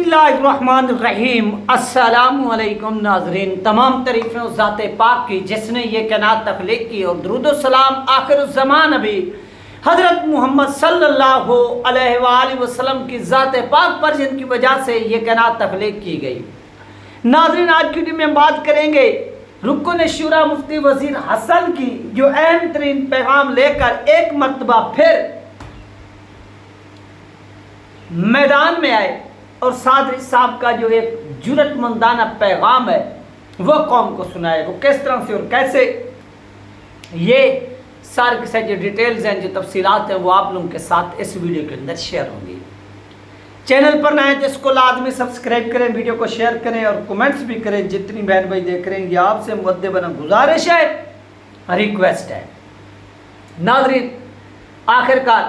اللہ الرحمن الرحیم۔ السلام علیکم ناظرین، تمام تعریفیں اس ذات پاک کی جس نے یہ کائنات تخلیق کی، اور درود و سلام آخر الزمان نبی حضرت محمد صلی اللہ علیہ وآلہ وسلم کی ذات پاک پر جن کی وجہ سے یہ کائنات تخلیق کی گئی۔ ناظرین، آج کی ویڈیو میں بات کریں گے رکن شورا مفتی وزیر حسن کی، جو اہم ترین پیغام لے کر ایک مرتبہ پھر میدان میں آئے اور صادری صاحب کا جو ایک جرأت مندانہ پیغام ہے وہ قوم کو سنائے۔ وہ کس طرح سے اور کیسے، یہ سارے کے ساتھ جو ڈیٹیلز ہیں، جو تفصیلات ہیں، وہ آپ لوگوں کے ساتھ اس ویڈیو کے اندر شیئر ہوں گی۔ چینل پر نئے تو اس کو لازمی سبسکرائب کریں، ویڈیو کو شیئر کریں اور کومنٹس بھی کریں۔ جتنی بہن بھائی دیکھ رہے ہیں، یہ آپ سے مؤدبانہ گزارش ہے، ریکویسٹ ہے۔ ناظرین، آخرکار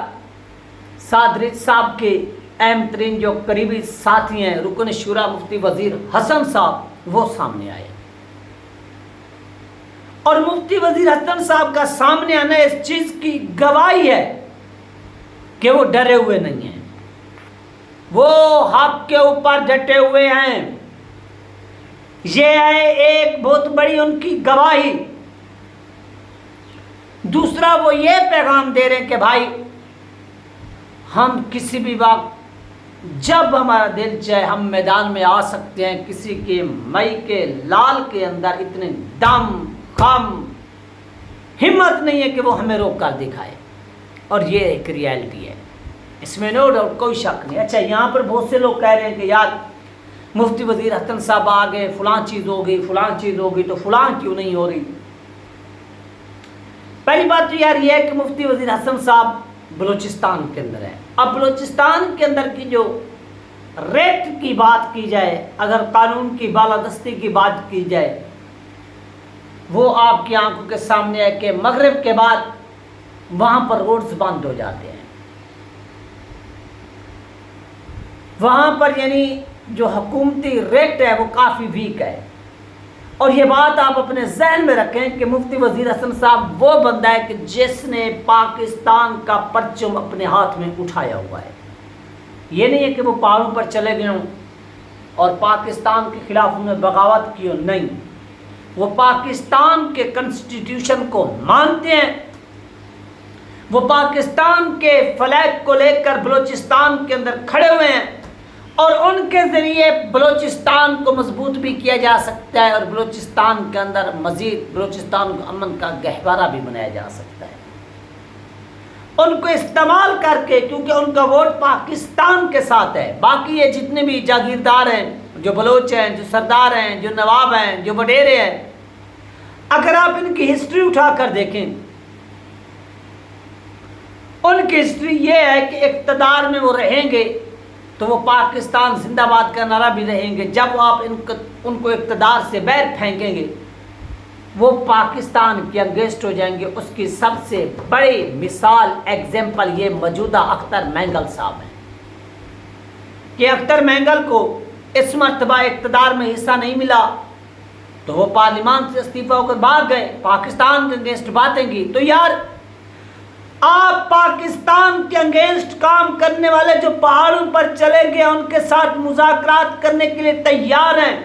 صادری صاحب کے اہم ترین جو قریبی ساتھی ہیں رکن شورا مفتی وزیر حسن صاحب، وہ سامنے آئے، اور مفتی وزیر حسن صاحب کا سامنے آنا اس چیز کی گواہی ہے کہ وہ ڈرے ہوئے نہیں ہیں، وہ حق کے اوپر ڈٹے ہوئے ہیں۔ یہ ہے ایک بہت بڑی ان کی گواہی۔ دوسرا، وہ یہ پیغام دے رہے ہیں کہ بھائی، ہم کسی بھی وقت جب ہمارا دل چاہے ہم میدان میں آ سکتے ہیں۔ کسی کے مئی کے لال کے اندر اتنے دم خم ہمت نہیں ہے کہ وہ ہمیں روک کر دکھائے، اور یہ ایک ریالٹی ہے، اس میں نو ڈاؤٹ، کوئی شک نہیں۔ اچھا، یہاں پر بہت سے لوگ کہہ رہے ہیں کہ یار مفتی وزیر حسن صاحب آ گئے، فلاں چیز ہو گئی، فلاں چیز ہو گئی، تو فلاں کیوں نہیں ہو رہی؟ پہلی بات تو یار یہ ہے کہ مفتی وزیر حسن صاحب بلوچستان کے اندر ہے۔ اب بلوچستان کے اندر کی جو ریٹ کی بات کی جائے، اگر قانون کی بالادستی کی بات کی جائے، وہ آپ کی آنکھوں کے سامنے ہے کہ مغرب کے بعد وہاں پر روڈز بند ہو جاتے ہیں۔ وہاں پر یعنی جو حکومتی ریٹ ہے وہ کافی ویک ہے، اور یہ بات آپ اپنے ذہن میں رکھیں کہ مفتی وزیر حسن صاحب وہ بندہ ہے کہ جس نے پاکستان کا پرچم اپنے ہاتھ میں اٹھایا ہوا ہے۔ یہ نہیں ہے کہ وہ پہاڑوں پر چلے گئے ہوں اور پاکستان کے خلاف انہوں نے بغاوت کی ہو، نہیں، وہ پاکستان کے کنسٹیٹیوشن کو مانتے ہیں، وہ پاکستان کے فلیگ کو لے کر بلوچستان کے اندر کھڑے ہوئے ہیں، اور ان کے ذریعے بلوچستان کو مضبوط بھی کیا جا سکتا ہے، اور بلوچستان کے اندر مزید بلوچستان کو امن کا گہوارہ بھی بنایا جا سکتا ہے۔ ان کو استعمال کر کے، کیونکہ ان کا ووٹ پاکستان کے ساتھ ہے۔ باقی یہ جتنے بھی جاگیردار ہیں، جو بلوچ ہیں، جو سردار ہیں، جو نواب ہیں، جو وڈیرے ہیں، اگر آپ ان کی ہسٹری اٹھا کر دیکھیں، ان کی ہسٹری یہ ہے کہ اقتدار میں وہ رہیں گے تو وہ پاکستان زندہ باد کا نعرہ بھی رہیں گے۔ جب آپ ان کو اقتدار سے باہر پھینکیں گے، وہ پاکستان کے اگینسٹ ہو جائیں گے۔ اس کی سب سے بڑی مثال، ایگزامپل، یہ موجودہ اختر مینگل صاحب ہیں کہ اختر مینگل کو اس مرتبہ اقتدار میں حصہ نہیں ملا تو وہ پارلیمان سے استعفیٰ ہو کر بھاگ گئے، پاکستان کے اگینسٹ باتیں کی۔ تو یار، آپ پاکستان کے اگینسٹ کام کرنے والے جو پہاڑوں پر چلے گئے، ان کے ساتھ مذاکرات کرنے کے لیے تیار ہیں،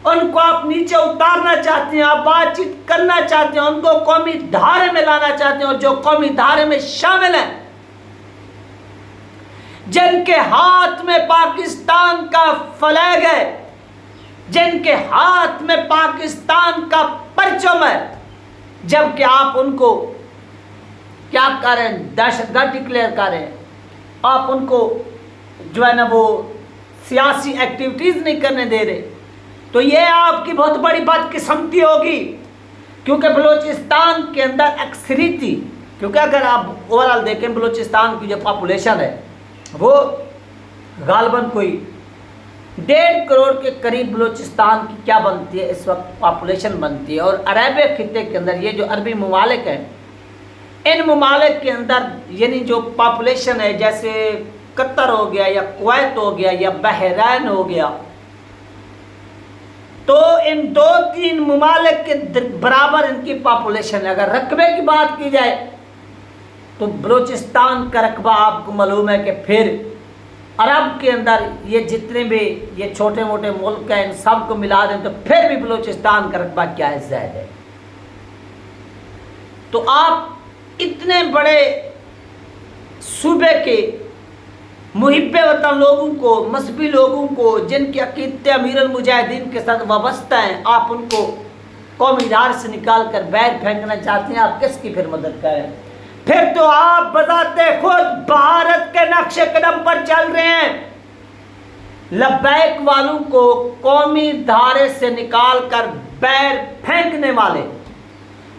ان کو آپ نیچے اتارنا چاہتے ہیں، آپ بات چیت کرنا چاہتے ہیں، ان کو قومی دھارے میں لانا چاہتے ہیں، اور جو قومی دھارے میں شامل ہیں، جن کے ہاتھ میں پاکستان کا فلیگ ہے، جن کے ہاتھ میں پاکستان کا پرچم ہے، جبکہ آپ ان کو کیا کر رہے ہیں؟ دہشت گرد ڈکلیئر کر رہے ہیں۔ آپ ان کو جو ہے نا وہ سیاسی ایکٹیویٹیز نہیں کرنے دے رہے، تو یہ آپ کی بہت بڑی بدقسمتی ہوگی، کیونکہ بلوچستان کے اندر اکثریتی، کیونکہ اگر آپ اوورال دیکھیں بلوچستان کی جو پاپولیشن ہے وہ غالباً کوئی 1.5 کروڑ کے قریب بلوچستان کی کیا بنتی ہے اس وقت، پاپولیشن بنتی ہے۔ اور عربی خطے کے اندر یہ جو عربی ممالک ہیں، ان ممالک کے اندر یعنی جو پاپولیشن ہے، جیسے قطر ہو گیا یا کویت ہو گیا یا بحرین ہو گیا، تو ان 2-3 ممالک کے برابر ان کی پاپولیشن ہے۔ اگر رقبے کی بات کی جائے تو بلوچستان کا رقبہ آپ کو معلوم ہے کہ پھر عرب کے اندر یہ جتنے بھی یہ چھوٹے موٹے ملک ہیں ان سب کو ملا دیں تو پھر بھی بلوچستان کا رقبہ کیا ہے؟ زائد ہے۔ تو آپ اتنے بڑے صوبے کے محب وطن لوگوں کو، مذہبی لوگوں کو، جن کے عقیدے امیر المجاہدین کے ساتھ وابستہ ہیں، آپ ان کو قومی ادارے سے نکال کر باہر پھینکنا چاہتے ہیں۔ آپ کس کی پھر مدد کریں؟ پھر تو آپ بذات خود بھارت کے نقش قدم پر چل رہے ہیں۔ لبیک والوں کو قومی دھارے سے نکال کر باہر پھینکنے والے،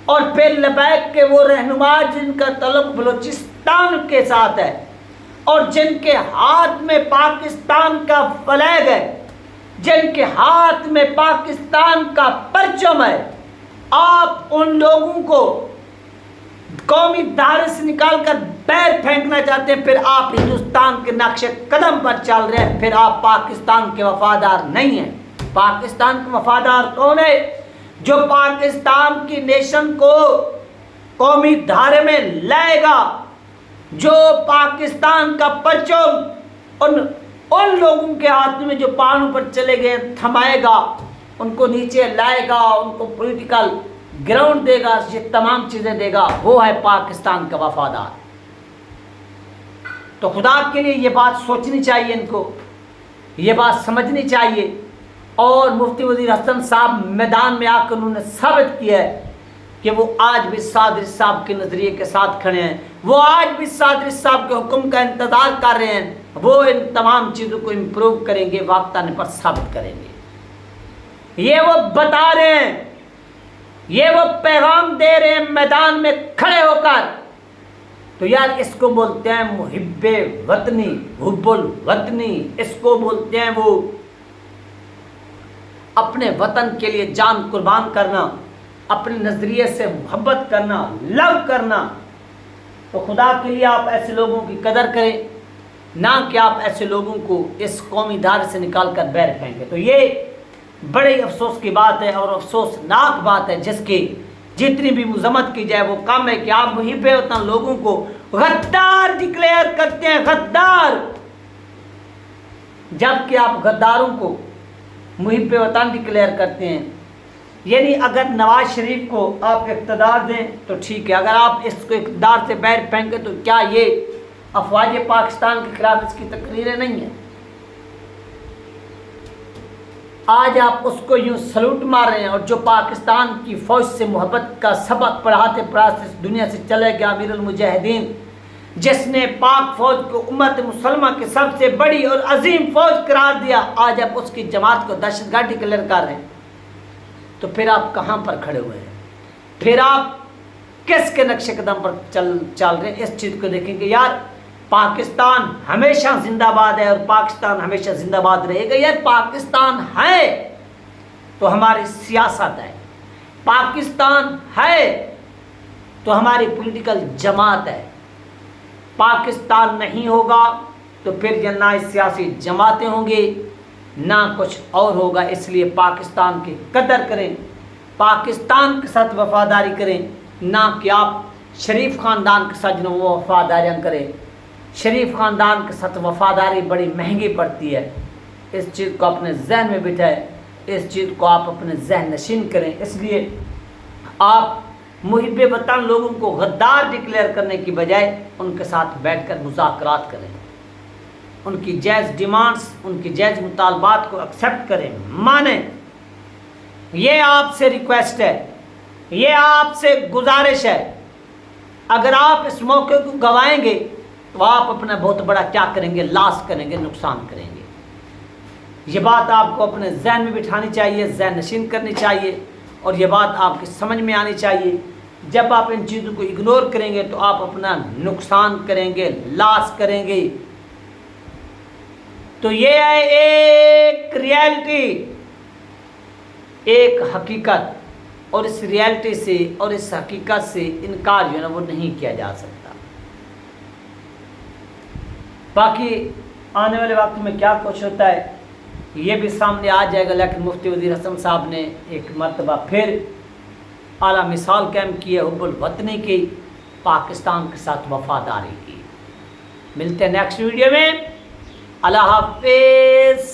اور پھر لبیک کے وہ رہنما جن کا تعلق بلوچستان کے ساتھ ہے اور جن کے ہاتھ میں پاکستان کا فلیگ ہے، جن کے ہاتھ میں پاکستان کا پرچم ہے، آپ ان لوگوں کو قومی دھارے سے نکال کر باہر پھینکنا چاہتے ہیں۔ پھر آپ ہندوستان کے نقش قدم پر چل رہے ہیں، پھر آپ پاکستان کے وفادار نہیں ہیں۔ پاکستان کے وفادار کون ہے؟ جو پاکستان کی نیشن کو قومی دھارے میں لائے گا، جو پاکستان کا پرچم ان لوگوں کے ہاتھ میں جو پہاڑوں پر چلے گئے تھمائے گا، ان کو نیچے لائے گا، ان کو پولیٹیکل گراؤنڈ دے گا، یہ تمام چیزیں دے گا، وہ ہے پاکستان کا وفادار۔ تو خدا کے لیے یہ بات سوچنی چاہیے، ان کو یہ بات سمجھنی چاہیے۔ اور مفتی وزیر حسن صاحب میدان میں آ کر انہوں نے ثابت کیا ہے کہ وہ آج بھی صادری صاحب کے نظریے کے ساتھ کھڑے ہیں، وہ آج بھی صادری صاحب کے حکم کا انتظار کر رہے ہیں، وہ ان تمام چیزوں کو امپروو کریں گے، وقت آنے پر ثابت کریں گے۔ یہ وہ بتا رہے ہیں، یہ وہ پیغام دے رہے ہیں میدان میں کھڑے ہو کر۔ تو یار اس کو بولتے ہیں محب وطنی، حب الوطنی، اس کو بولتے ہیں وہ اپنے وطن کے لیے جان قربان کرنا، اپنے نظریے سے محبت کرنا، لو کرنا۔ تو خدا کے لیے آپ ایسے لوگوں کی قدر کریں، نہ کہ آپ ایسے لوگوں کو اس قومی دھارے سے نکال کر باہر پھینکیں۔ تو یہ بڑے افسوس کی بات ہے اور افسوسناک بات ہے، جس کی جتنی بھی مذمت کی جائے وہ کم ہے کہ آپ محب وطن لوگوں کو غدار ڈکلیئر کرتے ہیں، غدار، جبکہ آپ غداروں کو محب وطن ڈکلیئر کرتے ہیں۔ یعنی اگر نواز شریف کو آپ اقتدار دیں تو ٹھیک ہے، اگر آپ اس کو اقتدار سے باہر پھینکیں تو کیا یہ افواج پاکستان کے خلاف اس کی تقریریں نہیں ہیں؟ آج آپ اس کو یوں سلوٹ مار رہے ہیں، اور جو پاکستان کی فوج سے محبت کا سبق پڑھاتے پڑھاتے اس دنیا سے چلے گیا امیر المجاہدین، جس نے پاک فوج کو امت مسلمہ کی سب سے بڑی اور عظیم فوج قرار دیا، آج آپ اس کی جماعت کو دہشت گرد ڈکلیئر کر رہے ہیں۔ تو پھر آپ کہاں پر کھڑے ہوئے ہیں؟ پھر آپ کس کے نقش قدم پر چل رہے ہیں؟ اس چیز کو دیکھیں کہ یار پاکستان ہمیشہ زندہ باد ہے اور پاکستان ہمیشہ زندہ باد رہے گا۔ یار پاکستان ہے تو ہماری سیاست ہے، پاکستان ہے تو ہماری پولیٹیکل جماعت ہے۔ پاکستان نہیں ہوگا تو پھر نہ سیاسی جماعتیں ہوں گی نہ کچھ اور ہوگا۔ اس لیے پاکستان کی قدر کریں، پاکستان کے ساتھ وفاداری کریں، نہ کہ آپ شریف خاندان کے ساتھ جو وہ وفاداریاں کریں۔ شریف خاندان کے ساتھ وفاداری بڑی مہنگی پڑتی ہے، اس چیز کو اپنے ذہن میں بٹھائیں، اس چیز کو آپ اپنے ذہن نشین کریں۔ اس لیے آپ محب وطن لوگوں کو غدار ڈکلیئر کرنے کی بجائے ان کے ساتھ بیٹھ کر مذاکرات کریں، ان کی جائز ڈیمانڈز، ان کی جائز مطالبات کو ایکسیپٹ کریں، مانیں۔ یہ آپ سے ریکویسٹ ہے، یہ آپ سے گزارش ہے۔ اگر آپ اس موقع کو گوائیں گے تو آپ اپنا بہت بڑا کیا کریں گے؟ لاس کریں گے، نقصان کریں گے۔ یہ بات آپ کو اپنے ذہن میں بٹھانی چاہیے، ذہن نشین کرنی چاہیے، اور یہ بات آپ کی سمجھ میں آنی چاہیے۔ جب آپ ان چیزوں کو اگنور کریں گے تو آپ اپنا نقصان کریں گے، لاس کریں گے۔ تو یہ ہے ایک ریالٹی، ایک حقیقت، اور اس ریالٹی سے اور اس حقیقت سے انکار جو ہے نا وہ نہیں کیا جا سکتا۔ باقی آنے والے وقت میں کیا کچھ ہوتا ہے یہ بھی سامنے آ جائے گا، لیکن مفتی وزیر حسن صاحب نے ایک مرتبہ پھر اعلیٰ مثال قائم کی ہے حب الوطنی کی، پاکستان کے ساتھ وفاداری کی۔ ملتے ہیں نیکسٹ ویڈیو میں۔ اللہ حافظ.